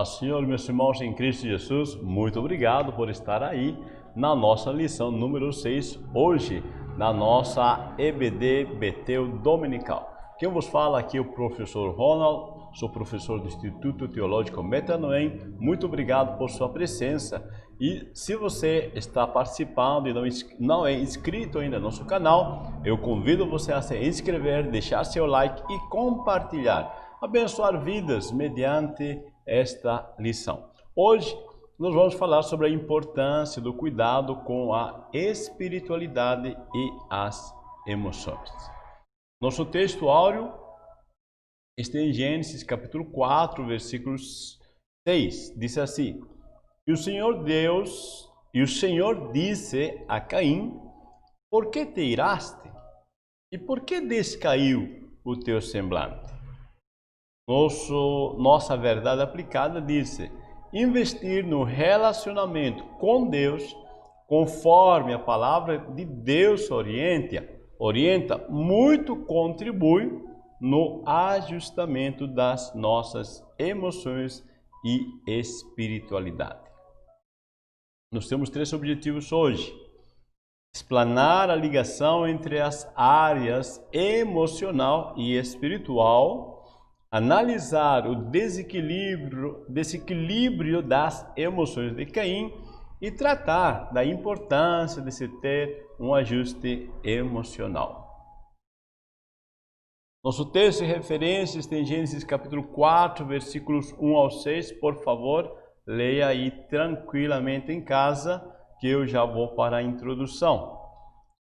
Paz, Senhor, meus irmãos em Cristo Jesus, muito obrigado por estar aí na nossa lição número 6, hoje, na nossa EBD Betel Dominical. Quem vos fala aqui é o professor Ronald, sou professor do Instituto Teológico Metanoem. Muito obrigado por sua presença. E se você está participando e não é inscrito ainda no nosso canal, eu convido você a se inscrever, deixar seu like e compartilhar, abençoar vidas mediante esta lição. Hoje nós vamos falar sobre a importância do cuidado com a espiritualidade e as emoções. Nosso texto áureo está em Gênesis capítulo 4, versículos 6. Diz assim: E o Senhor disse a Caim: Por que te iraste? E por que descaiu o teu semblante? Nossa verdade aplicada diz: investir no relacionamento com Deus, conforme a palavra de Deus orienta, muito contribui no ajustamento das nossas emoções e espiritualidade. Nós temos 3 objetivos hoje: explanar a ligação entre as áreas emocional e espiritual, analisar o desequilíbrio das emoções de Caim e tratar da importância de se ter um ajuste emocional. Nosso texto de referência está em Gênesis capítulo 4, versículos 1 ao 6. Por favor, leia aí tranquilamente em casa, que eu já vou para a introdução.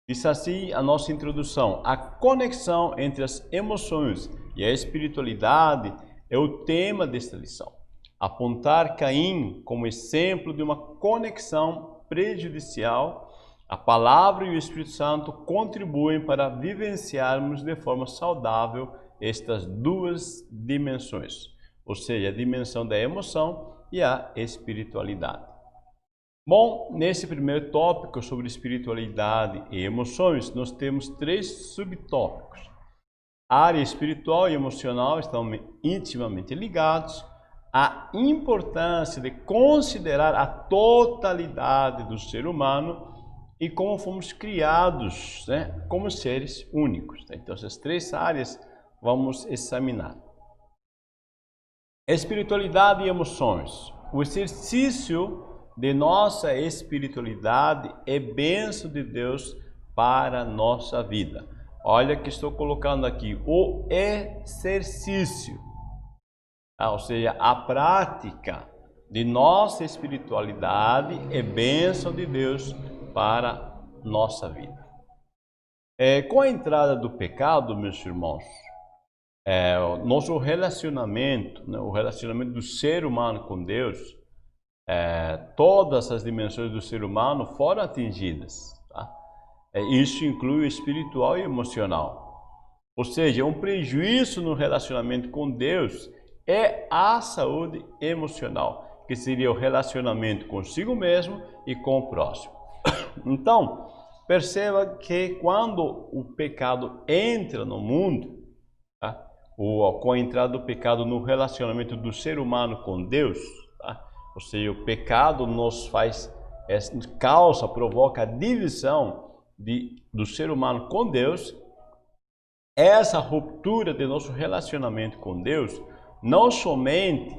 Diz assim a nossa introdução: a conexão entre as emoções e a espiritualidade é o tema desta lição. Apontar Caim como exemplo de uma conexão prejudicial, a palavra e o Espírito Santo contribuem para vivenciarmos de forma saudável estas duas dimensões, ou seja, a dimensão da emoção e a espiritualidade. Bom, nesse primeiro tópico sobre espiritualidade e emoções, nós temos 3 subtópicos. A área espiritual e emocional estão intimamente ligados. A importância de considerar a totalidade do ser humano e como fomos criados, como seres únicos. Então, essas 3 áreas vamos examinar. Espiritualidade e emoções. O exercício de nossa espiritualidade é bênção de Deus para a nossa vida. Olha que estou colocando aqui, o exercício, ou seja, a prática de nossa espiritualidade é bênção de Deus para a nossa vida. Com a entrada do pecado, meus irmãos, nosso relacionamento, o relacionamento do ser humano com Deus, todas as dimensões do ser humano foram atingidas. Tá? Isso inclui o espiritual e emocional. Ou seja, um prejuízo no relacionamento com Deus é a saúde emocional, que seria o relacionamento consigo mesmo e com o próximo. Então, perceba que quando o pecado entra no mundo, tá? Ou com a entrada do pecado no relacionamento do ser humano com Deus, tá? Ou seja, o pecado provoca a divisão do ser humano com Deus. Essa ruptura de nosso relacionamento com Deus não somente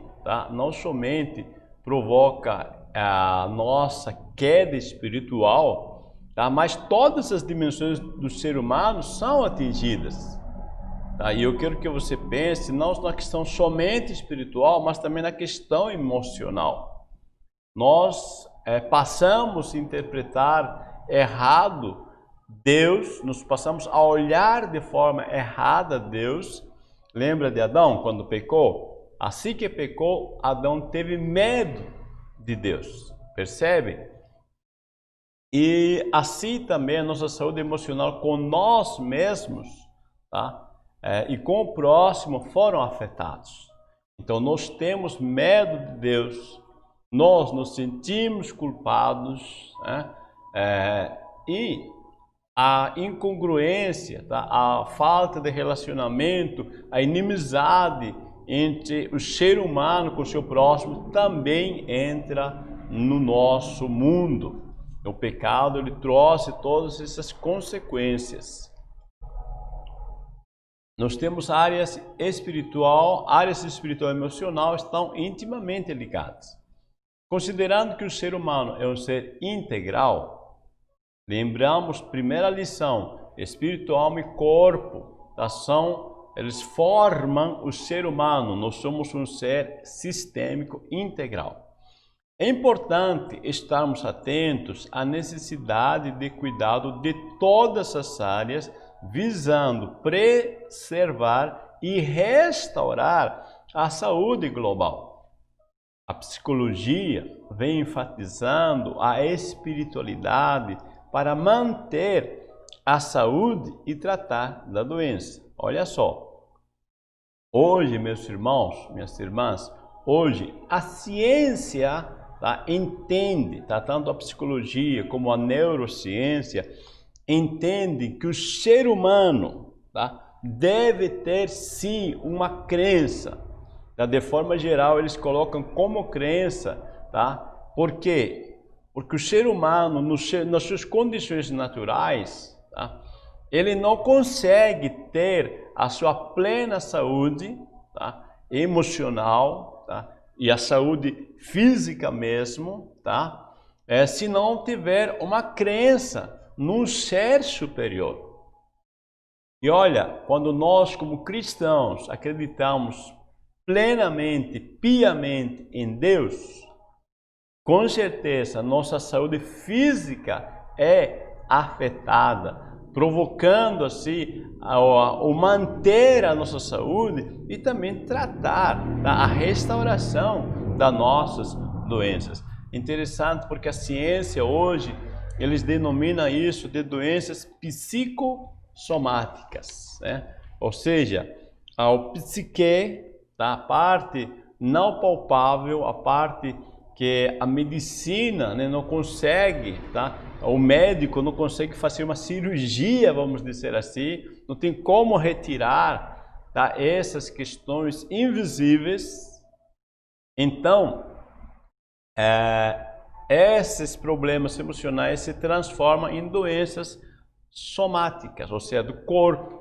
provoca a nossa queda espiritual, tá? Mas todas as dimensões do ser humano são atingidas. Tá? E eu quero que você pense não na questão somente espiritual, mas também na questão emocional. Nós passamos a interpretar errado Deus, nós passamos a olhar de forma errada Deus. Lembra de Adão quando pecou? Assim que pecou, Adão teve medo de Deus, percebe? E assim também a nossa saúde emocional com nós mesmos, tá? E com o próximo foram afetados. Então nós temos medo de Deus, nós nos sentimos culpados, e a incongruência, tá? A falta de relacionamento, a inimizade entre o ser humano com o seu próximo também entra no nosso mundo. O pecado ele trouxe todas essas consequências. Nós temos áreas espiritual e emocional estão intimamente ligadas. Considerando que o ser humano é um ser integral, lembramos, primeira lição, espírito, alma e corpo, eles formam o ser humano, nós somos um ser sistêmico integral. É importante estarmos atentos à necessidade de cuidado de todas as áreas, visando preservar e restaurar a saúde global. A psicologia vem enfatizando a espiritualidade para manter a saúde e tratar da doença. Olha só, hoje, meus irmãos, minhas irmãs, hoje a ciência entende, tanto a psicologia como a neurociência, entende que o ser humano deve ter sim uma crença. De forma geral, eles colocam como crença, Por quê? Porque o ser humano, nas suas condições naturais, ele não consegue ter a sua plena saúde emocional, e a saúde física mesmo, se não tiver uma crença num ser superior. E olha, quando nós como cristãos acreditamos plenamente, piamente em Deus, com certeza nossa saúde física é afetada, provocando assim o manter a nossa saúde e também tratar a restauração das nossas doenças. Interessante porque a ciência hoje, eles denominam isso de doenças psicossomáticas, né? Ou seja, o psique, a parte não palpável, a parte que a medicina não consegue, o médico não consegue fazer uma cirurgia, vamos dizer assim, não tem como retirar essas questões invisíveis. Então, esses problemas emocionais se transformam em doenças somáticas, ou seja, do corpo.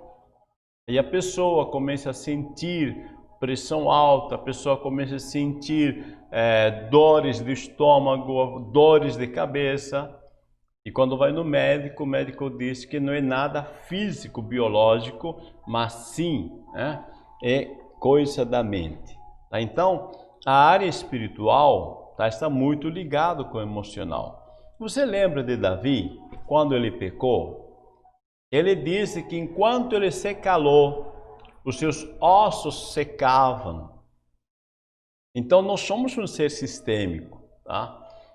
E a pessoa começa a sentir pressão alta, a pessoa começa a sentir dores de estômago, dores de cabeça. E quando vai no médico, o médico diz que não é nada físico, biológico, mas sim é coisa da mente. Então, a área espiritual está muito ligado com o emocional. Você lembra de Davi, quando ele pecou? Ele disse que enquanto ele se calou, os seus ossos secavam. Então, nós somos um ser sistêmico.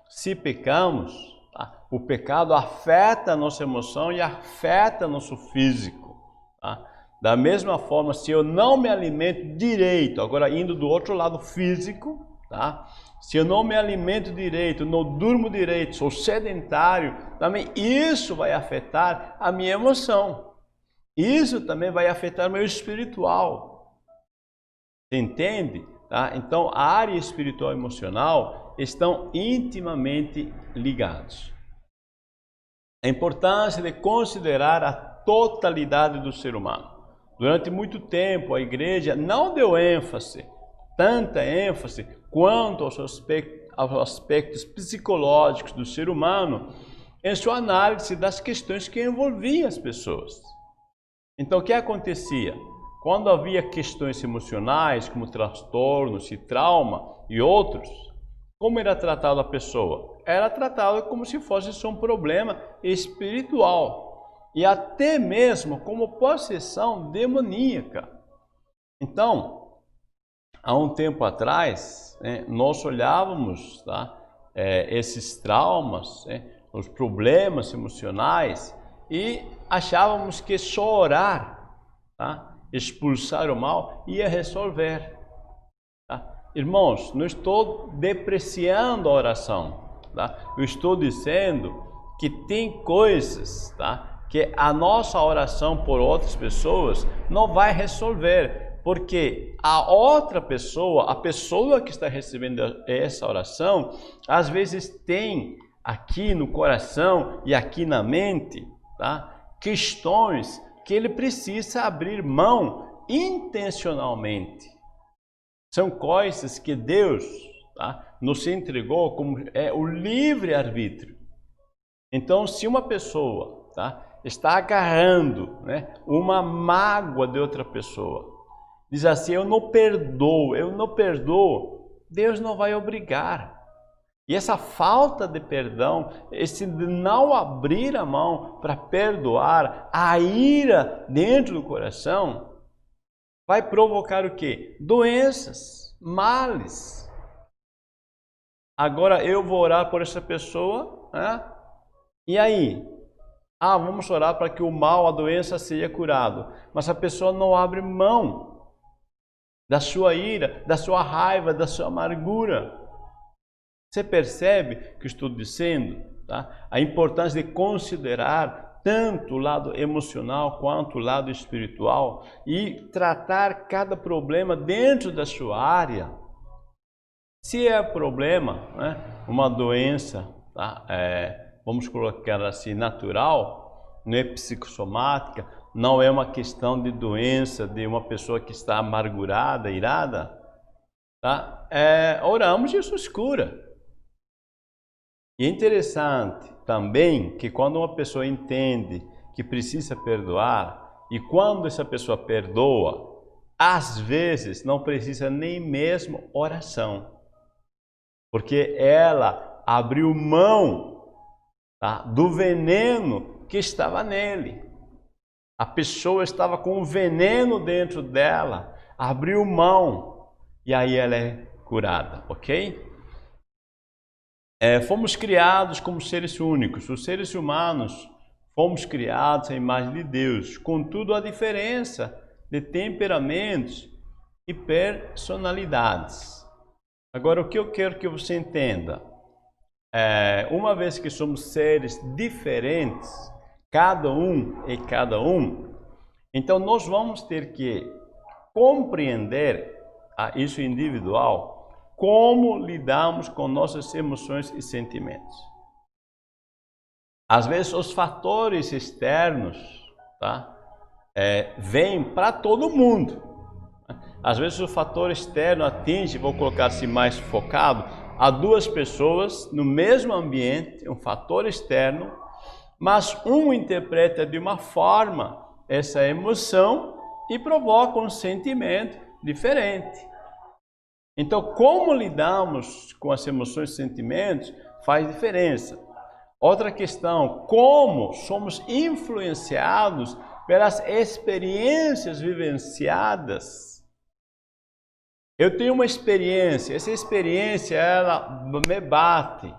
Se pecamos, o pecado afeta a nossa emoção e afeta nosso físico. Da mesma forma, se eu não me alimento direito, agora indo do outro lado físico, se eu não me alimento direito, não durmo direito, sou sedentário, também isso vai afetar a minha emoção. Isso também vai afetar o meu espiritual. Você entende? Então, a área espiritual e emocional estão intimamente ligados. A importância de considerar a totalidade do ser humano. Durante muito tempo, a igreja não deu tanta ênfase quanto aos aspectos psicológicos do ser humano em sua análise das questões que envolviam as pessoas. Então, o que acontecia? Quando havia questões emocionais, como transtornos e trauma e outros, como era tratada a pessoa? Era tratada como se fosse só um problema espiritual e até mesmo como possessão demoníaca. Então, há um tempo atrás, nós olhávamos esses traumas, os problemas emocionais e achávamos que só orar, expulsar o mal ia resolver. Irmãos, não estou depreciando a oração, eu estou dizendo que tem coisas que a nossa oração por outras pessoas não vai resolver, Porque a outra pessoa, a pessoa que está recebendo essa oração, às vezes tem aqui no coração e aqui na mente, tá? Questões que ele precisa abrir mão intencionalmente. São coisas que Deus, tá, nos entregou como o livre-arbítrio. Então, se uma pessoa, tá, está agarrando, né, uma mágoa de outra pessoa, diz assim, eu não perdoo, Deus não vai obrigar. E essa falta de perdão, esse de não abrir a mão para perdoar, a ira dentro do coração, vai provocar o quê? Doenças, males. Agora eu vou orar por essa pessoa, né? E aí? Vamos orar para que o mal, a doença seja curado. Mas a pessoa não abre mão da sua ira, da sua raiva, da sua amargura. Você percebe o que estou dizendo? Tá? A importância de considerar tanto o lado emocional quanto o lado espiritual e tratar cada problema dentro da sua área. Se é problema, né, uma doença, tá? Vamos colocar assim, natural, não é psicossomática, não é uma questão de doença de uma pessoa que está amargurada, irada, tá? Oramos, Jesus cura. E é interessante também que quando uma pessoa entende que precisa perdoar e quando essa pessoa perdoa, às vezes não precisa nem mesmo oração, porque ela abriu mão, tá, do veneno que estava nele. A pessoa estava com um veneno dentro dela, abriu mão e aí ela é curada, ok? Fomos criados como seres únicos. Os seres humanos fomos criados à imagem de Deus. Contudo, há diferença de temperamentos e personalidades. Agora, o que eu quero que você entenda? Uma vez que somos seres diferentes, cada um, então nós vamos ter que compreender isso individual, como lidamos com nossas emoções e sentimentos. Às vezes os fatores externos, tá, vêm para todo mundo. Às vezes o fator externo atinge, vou colocar assim mais focado, a duas pessoas no mesmo ambiente, um fator externo, mas um interpreta de uma forma essa emoção e provoca um sentimento diferente. Então, como lidamos com as emoções e sentimentos faz diferença. Outra questão, como somos influenciados pelas experiências vivenciadas. Eu tenho uma experiência, essa experiência ela me bate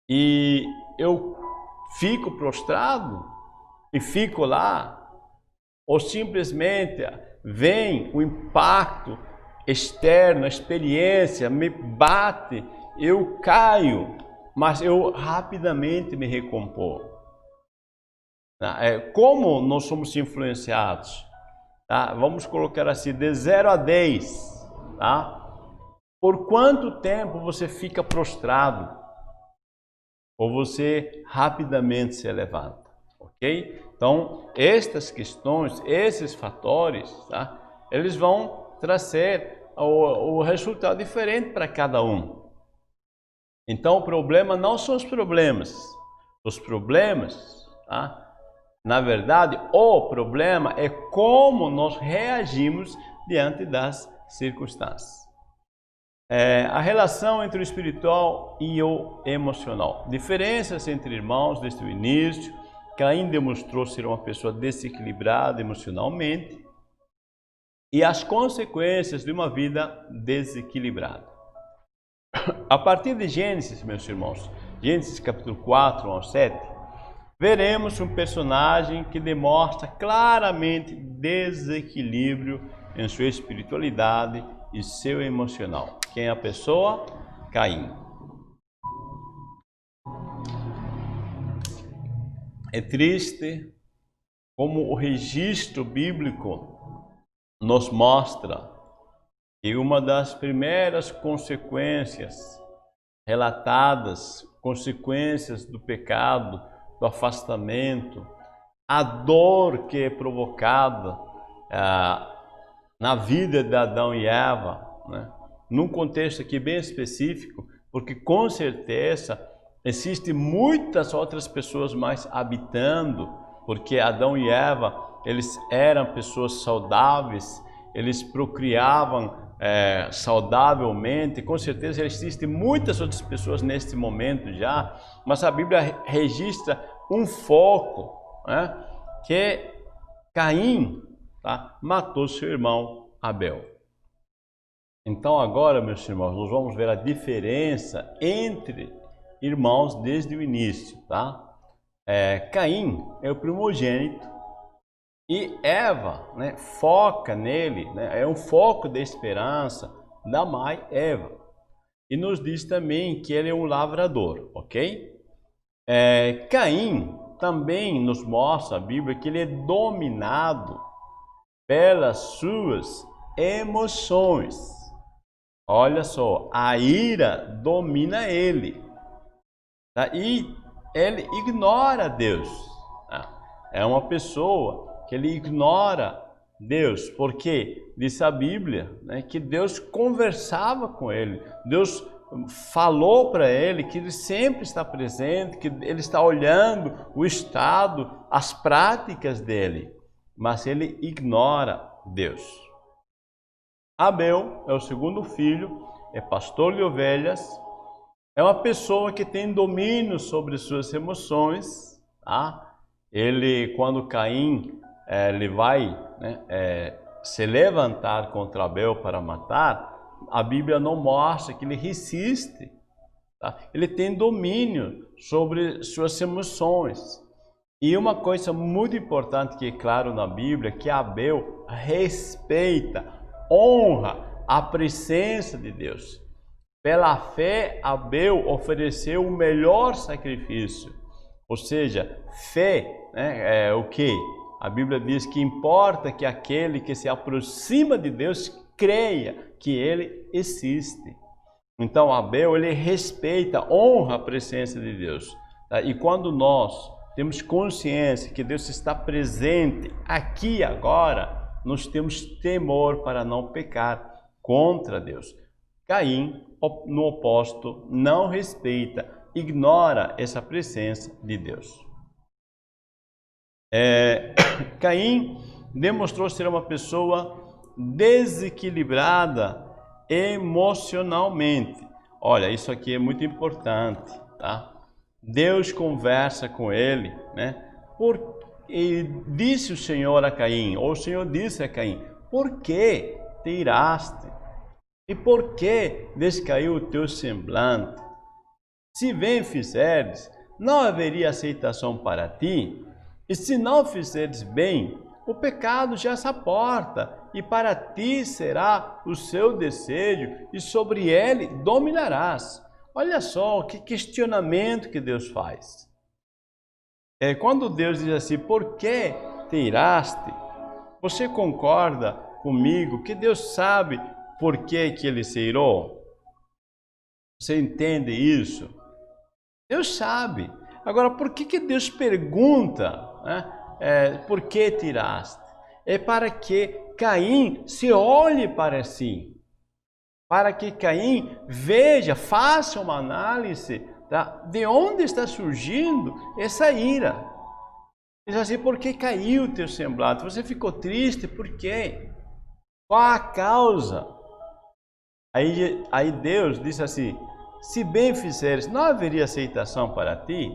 e eu fico prostrado e fico lá, ou simplesmente vem o impacto externo, a experiência me bate, eu caio, mas eu rapidamente me recompor. Como nós somos influenciados? Tá? Vamos colocar assim, de 0 a 10. Tá? Por quanto tempo você fica prostrado? Ou você rapidamente se levanta? Ok? Então, estas questões, esses fatores, tá? Eles vão trazer o resultado diferente para cada um. Então o problema não são os problemas. Os problemas, tá? Na verdade, o problema é como nós reagimos diante das circunstâncias. A relação entre o espiritual e o emocional. Diferenças entre irmãos desde o início. Caim demonstrou ser uma pessoa desequilibrada emocionalmente. E as consequências de uma vida desequilibrada. A partir de Gênesis, meus irmãos, Gênesis capítulo 4 ao 7, veremos um personagem que demonstra claramente desequilíbrio em sua espiritualidade e seu emocional. Quem é a pessoa? Caim. É triste como o registro bíblico nos mostra que uma das primeiras consequências relatadas, consequências do pecado, do afastamento, a dor que é provocada na vida de Adão e Eva, né? Num contexto aqui bem específico, porque com certeza existem muitas outras pessoas mais habitando, porque Adão e Eva, eles eram pessoas saudáveis, eles procriavam saudavelmente, com certeza existem muitas outras pessoas neste momento já, mas a Bíblia registra um foco, né, que Caim, tá, matou seu irmão Abel. Então agora, meus irmãos, nós vamos ver a diferença entre irmãos desde o início, tá? Caim é o primogênito e Eva, né, foca nele, né, é um foco da esperança da mãe Eva. E nos diz também que ele é um lavrador, ok? Caim também nos mostra a Bíblia que ele é dominado pelas suas emoções. Olha só, a ira domina ele, tá? E ele ignora Deus, tá? É uma pessoa que ele ignora Deus, porque diz a Bíblia, né, que Deus conversava com ele, Deus falou para ele que ele sempre está presente, que ele está olhando o estado, as práticas dele, mas ele ignora Deus. Abel é o segundo filho, é pastor de ovelhas, é uma pessoa que tem domínio sobre suas emoções, tá? Ele, quando Caim ele vai, né, se levantar contra Abel para matar, a Bíblia não mostra que ele resiste, tá? Ele tem domínio sobre suas emoções. E uma coisa muito importante que é claro na Bíblia, que Abel respeita, honra a presença de Deus. Pela fé, Abel ofereceu o melhor sacrifício. Ou seja, fé, né, é o que? A Bíblia diz que importa que aquele que se aproxima de Deus creia que Ele existe. Então Abel, ele respeita, honra a presença de Deus. Tá? E quando nós temos consciência que Deus está presente aqui e agora, nós temos temor para não pecar contra Deus. Caim, no oposto, não respeita, ignora essa presença de Deus. Caim demonstrou ser uma pessoa desequilibrada emocionalmente. Olha, isso aqui é muito importante, tá? Deus conversa com ele, né? E disse o Senhor a Caim, ou o Senhor disse a Caim: por que te iraste? E por que descaiu o teu semblante? Se bem fizeres, não haveria aceitação para ti, e se não fizeres bem, o pecado já se aporta, e para ti será o seu desejo, e sobre ele dominarás. Olha só que questionamento que Deus faz. Quando Deus diz assim: por que te iraste? Você concorda comigo que Deus sabe por que ele se irou? Você entende isso? Deus sabe. Agora, por que Deus pergunta, né, por que te iraste? É para que Caim se olhe para si. Para que Caim veja, faça uma análise, tá, de onde está surgindo essa ira. Diz assim: por que caiu o teu semblante? Você ficou triste, por quê? Qual a causa? Aí Deus disse assim: se bem fizeres, não haveria aceitação para ti?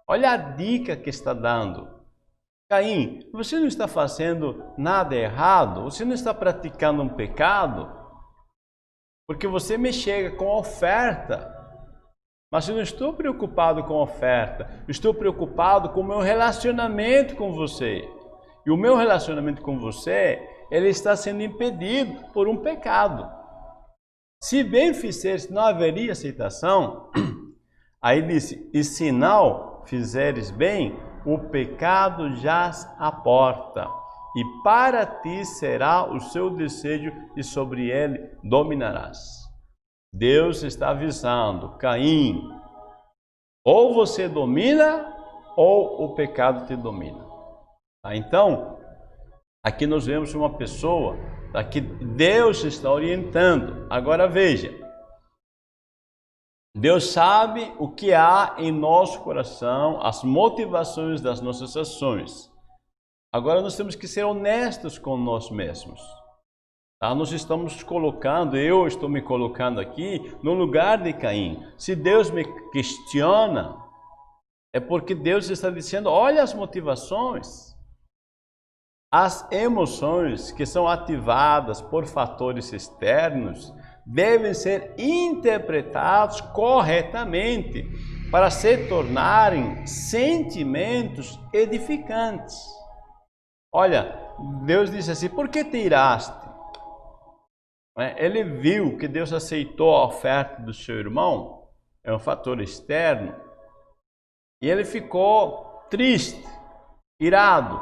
Olha a dica que está dando. Caim, você não está fazendo nada errado, você não está praticando um pecado, porque você me chega com oferta, mas eu não estou preocupado com oferta, eu estou preocupado com o meu relacionamento com você. E o meu relacionamento com você, ele está sendo impedido por um pecado. Se bem fizeres, não haveria aceitação. Aí disse: e se não fizeres bem, o pecado jaz à porta, e para ti será o seu desejo e sobre ele dominarás. Deus está avisando, Caim, ou você domina ou o pecado te domina. Então, aqui nós vemos uma pessoa que Deus está orientando. Agora veja, Deus sabe o que há em nosso coração, as motivações das nossas ações. Agora nós temos que ser honestos com nós mesmos. Nós estamos colocando, eu estou me colocando aqui no lugar de Caim. Se Deus me questiona, é porque Deus está dizendo, olha as motivações. As emoções que são ativadas por fatores externos devem ser interpretados corretamente para se tornarem sentimentos edificantes. Olha, Deus disse assim, por que te iraste? Ele viu que Deus aceitou a oferta do seu irmão, é um fator externo, e ele ficou triste, irado.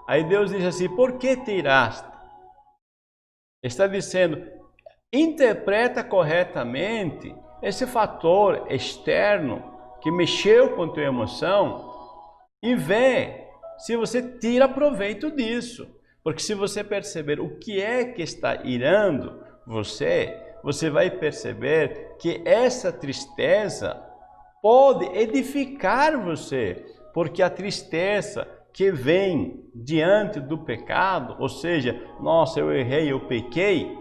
Aí Deus diz assim, por que te iraste? Está dizendo, interpreta corretamente esse fator externo que mexeu com tua emoção e vê se você tira proveito disso. Porque se você perceber o que é que está irando você vai perceber que essa tristeza pode edificar você. Porque a tristeza que vem diante do pecado, ou seja, nossa, eu errei, eu pequei,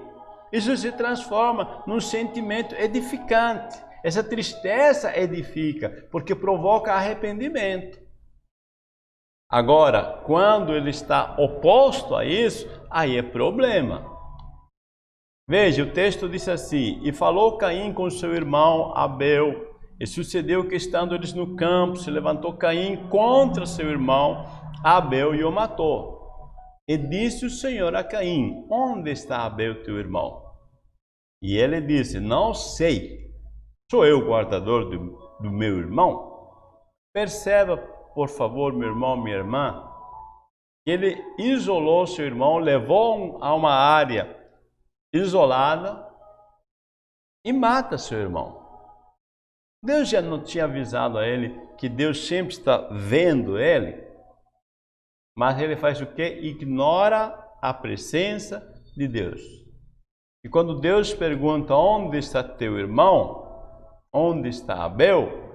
isso se transforma num sentimento edificante. Essa tristeza edifica, porque provoca arrependimento. Agora, quando ele está oposto a isso, aí é problema. Veja, o texto diz assim, e falou Caim com seu irmão Abel, e sucedeu que estando eles no campo, se levantou Caim contra seu irmão Abel e o matou. E disse o Senhor a Caim, onde está Abel teu irmão? E ele disse, não sei, sou eu o guardador do meu irmão? Perceba, por favor, meu irmão, minha irmã, que ele isolou seu irmão, levou a uma área isolada e mata seu irmão. Deus já não tinha avisado a ele que Deus sempre está vendo ele, mas ele faz o quê? Ignora a presença de Deus. E quando Deus pergunta onde está teu irmão, onde está Abel,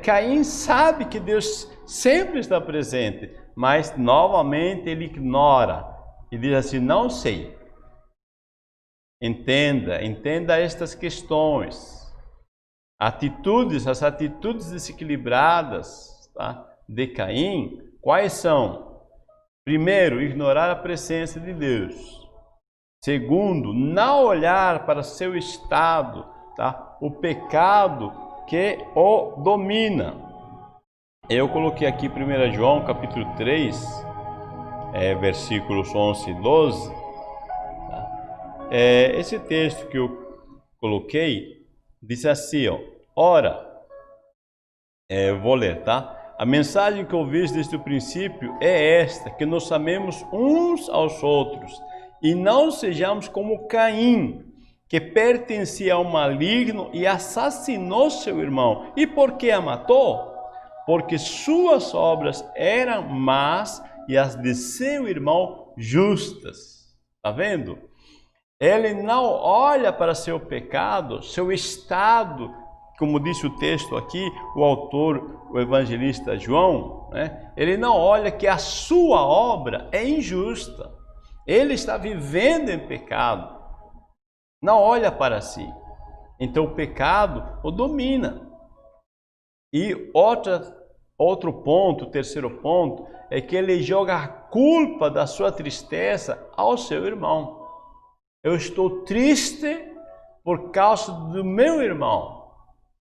Caim sabe que Deus sempre está presente, mas novamente ele ignora e diz assim, não sei. Entenda estas questões. As atitudes desequilibradas, tá, de Caim, quais são? Primeiro, ignorar a presença de Deus. Segundo, não olhar para seu estado, tá? O pecado que o domina. Eu coloquei aqui 1 João capítulo 3, versículos 11 e 12. Tá? Esse texto que eu coloquei diz assim, ó, ora, vou ler, tá? A mensagem que ouvis desde o princípio é esta, que nos amemos uns aos outros e não sejamos como Caim, que pertencia ao maligno e assassinou seu irmão. E por que a matou? Porque suas obras eram más e as de seu irmão justas. Está vendo? Ele não olha para seu pecado, seu estado, como disse o texto aqui, o autor, o evangelista João, né? Ele não olha que a sua obra é injusta. Ele está vivendo em pecado. Não olha para si. Então o pecado o domina. E outro ponto, o terceiro ponto, é que ele joga a culpa da sua tristeza ao seu irmão. Eu estou triste por causa do meu irmão.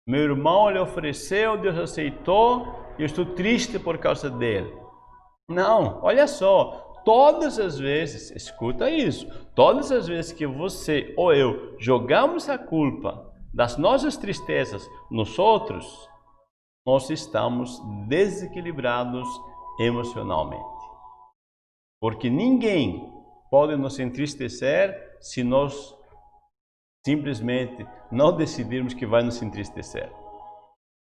Meu irmão lhe ofereceu, Deus aceitou, e eu estou triste por causa dele. Não, olha só. Todas as vezes, escuta isso, todas as vezes que você ou eu jogamos a culpa das nossas tristezas nos outros, nós estamos desequilibrados emocionalmente. Porque ninguém pode nos entristecer se nós simplesmente não decidirmos que vai nos entristecer.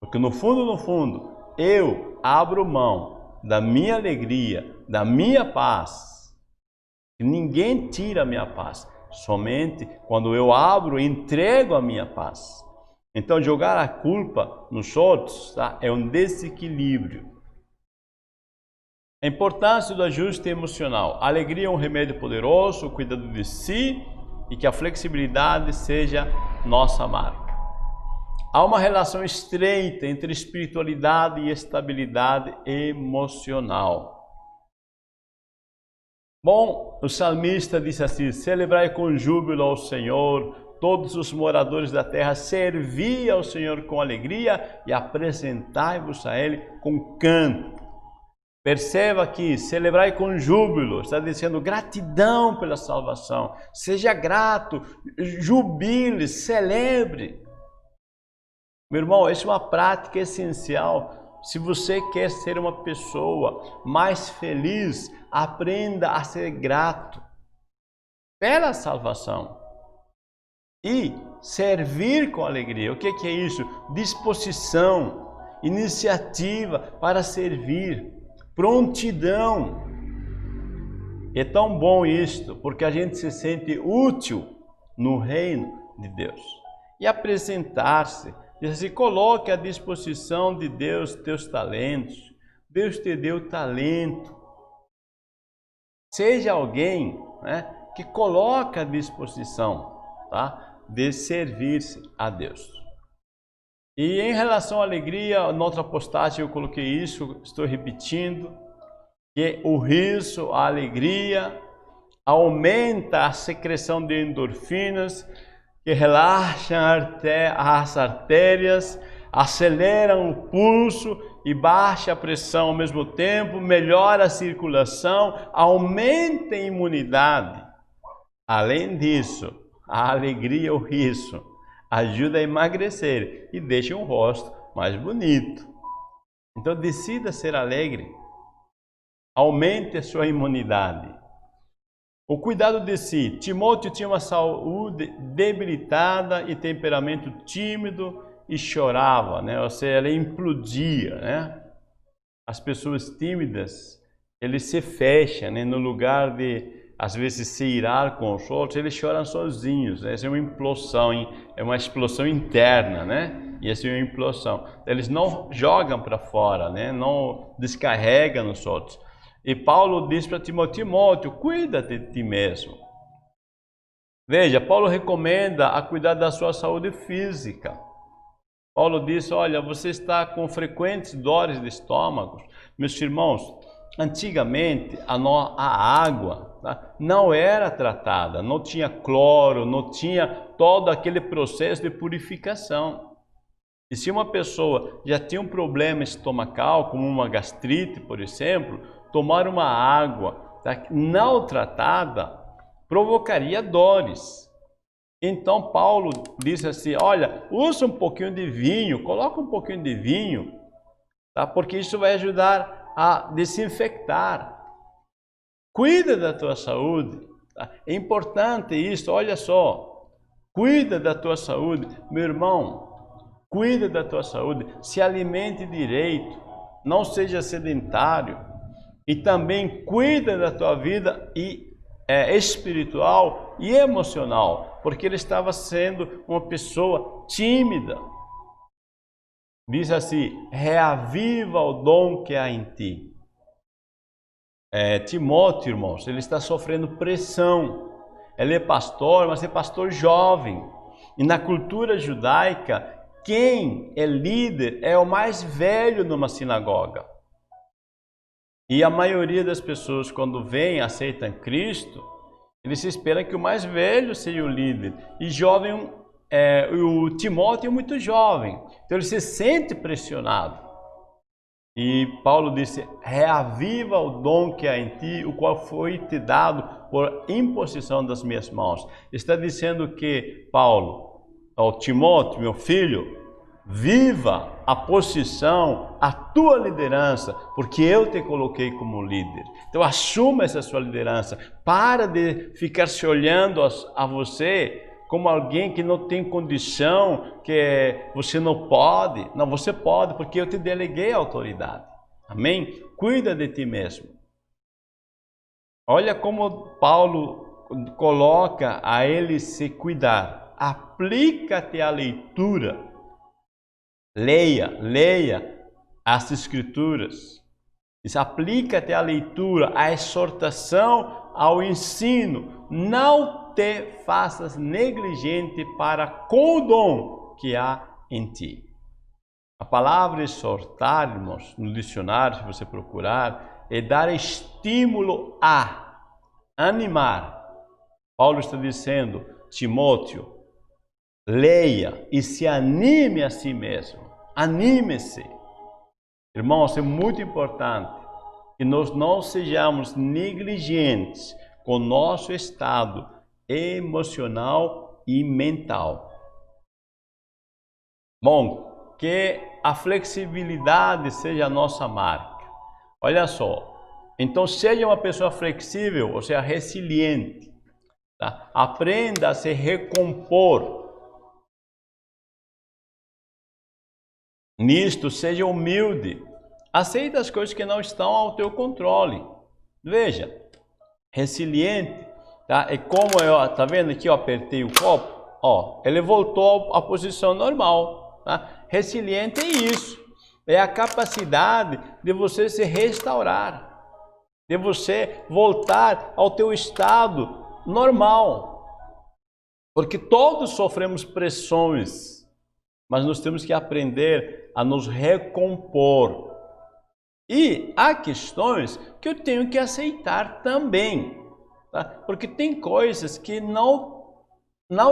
Porque no fundo, eu abro mão da minha alegria, da minha paz. Ninguém tira a minha paz, somente quando eu abro e entrego a minha paz. Então, jogar a culpa nos outros, tá, é um desequilíbrio. A importância do ajuste emocional. A alegria é um remédio poderoso, o cuidado de si e que a flexibilidade seja nossa marca. Há uma relação estreita entre espiritualidade e estabilidade emocional. Bom, o salmista diz assim: celebrai com júbilo ao Senhor, todos os moradores da terra, servi ao Senhor com alegria e apresentai-vos a Ele com canto. Perceba que celebrai com júbilo, está dizendo gratidão pela salvação. Seja grato, jubile, celebre. Meu irmão, essa é uma prática essencial. Se você quer ser uma pessoa mais feliz, aprenda a ser grato pela salvação e servir com alegria. O que é isso? Disposição, iniciativa para servir, prontidão. É tão bom isto, porque a gente se sente útil no reino de Deus. E apresentar-se, se coloque à disposição de Deus teus talentos. Deus te deu talento. Seja alguém, né, que coloca à disposição, tá, de servir-se a Deus. E em relação à alegria, na outra postagem eu coloquei isso, estou repetindo, que o riso, a alegria, aumenta a secreção de endorfinas, que relaxam as artérias, aceleram o pulso e baixa a pressão ao mesmo tempo, melhora a circulação, aumenta a imunidade. Além disso, a alegria, o riso, ajuda a emagrecer e deixa um rosto mais bonito. Então decida ser alegre, aumente a sua imunidade. O cuidado de si. Timóteo tinha uma saúde debilitada e temperamento tímido e chorava, né? Ou seja, ele implodia, né? As pessoas tímidas, eles se fecham, né? No lugar de, às vezes, se irar com os outros, eles choram sozinhos, né? Essa é uma implosão, é uma explosão interna, né? E essa é uma implosão. Eles não jogam para fora, né? Não descarregam nos outros. E Paulo diz para Timóteo, cuida de ti mesmo. Veja, Paulo recomenda a cuidar da sua saúde física. Paulo diz, olha, você está com frequentes dores de estômago. Meus irmãos, antigamente a água, tá, não era tratada, não tinha cloro, não tinha todo aquele processo de purificação. E se uma pessoa já tinha um problema estomacal, como uma gastrite, por exemplo, tomar uma água, tá, não tratada provocaria dores. Então Paulo disse assim, olha, usa um pouquinho de vinho, coloca um pouquinho de vinho, tá, porque isso vai ajudar a desinfectar. Cuida da tua saúde, tá? É importante isso, olha só, cuida da tua saúde, meu irmão. Cuida da tua saúde, se alimente direito, não seja sedentário e também cuida da tua vida espiritual e emocional, porque ele estava sendo uma pessoa tímida. Diz assim, reaviva o dom que há em ti. Timóteo, irmãos, ele está sofrendo pressão. Ele é pastor, mas é pastor jovem. E na cultura judaica, quem é líder é o mais velho numa sinagoga. E a maioria das pessoas, quando vêm, aceitam Cristo, eles esperam que o mais velho seja o líder. E jovem, o Timóteo é muito jovem, então ele se sente pressionado. E Paulo disse, reaviva o dom que há em ti, o qual foi te dado por imposição das minhas mãos. Está dizendo que Paulo, ao Timóteo, meu filho, viva a posição, a tua liderança, porque eu te coloquei como líder. Então assuma essa sua liderança. Para de ficar se olhando a você como alguém que não tem condição, que você não pode. Não, você pode, porque eu te deleguei a autoridade. Amém? Cuida de ti mesmo. Olha como Paulo coloca a ele se cuidar. Aplica-te à leitura. Leia as Escrituras. Aplica-te à leitura, à exortação, ao ensino. Não te faças negligente para com o dom que há em ti. A palavra exortar, irmãos, no dicionário, se você procurar, é dar estímulo a, animar. Paulo está dizendo, Timóteo, leia e se anime a si mesmo. Anime-se. Irmãos, é muito importante que nós não sejamos negligentes com o nosso estado emocional e mental. Bom, que a flexibilidade seja a nossa marca. Olha só, então seja uma pessoa flexível, ou seja, resiliente. Tá? Aprenda a se recompor. Nisto, seja humilde. Aceita as coisas que não estão ao teu controle. Veja, resiliente, tá? É como eu, tá vendo aqui, eu apertei o copo, ó, ele voltou à posição normal, tá? Resiliente é isso. É a capacidade de você se restaurar, de você voltar ao teu estado normal. Porque todos sofremos pressões, mas nós temos que aprender a nos recompor. E há questões que eu tenho que aceitar também, tá? Porque tem coisas que não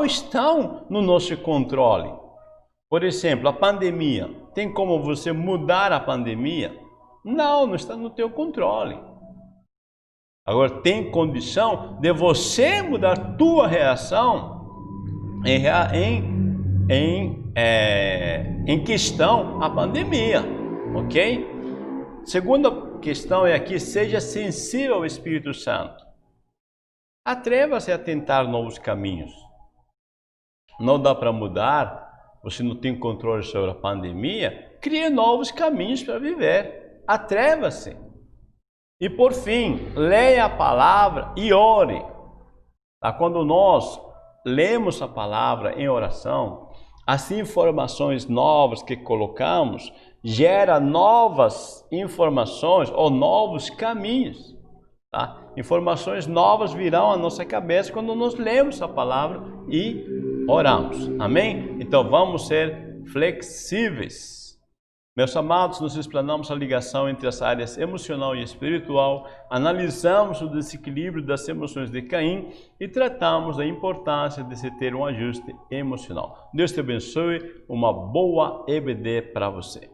estão no nosso controle. Por exemplo, a pandemia. Tem como você mudar a pandemia? Não está no teu controle. Agora, tem condição de você mudar tua reação em questão à pandemia, ok? Segunda questão é aqui, seja sensível ao Espírito Santo. Atreva-se a tentar novos caminhos. Não dá para mudar, você não tem controle sobre a pandemia, crie novos caminhos para viver. Atreva-se. E por fim, leia a palavra e ore. Tá? Quando nós lemos a palavra em oração, as informações novas que colocamos gera novas informações ou novos caminhos. Tá? Informações novas virão à nossa cabeça quando nós lemos a palavra e oramos. Amém? Então vamos ser flexíveis. Meus amados, nós explanamos a ligação entre as áreas emocional e espiritual, analisamos o desequilíbrio das emoções de Caim e tratamos da importância de se ter um ajuste emocional. Deus te abençoe, uma boa EBD para você.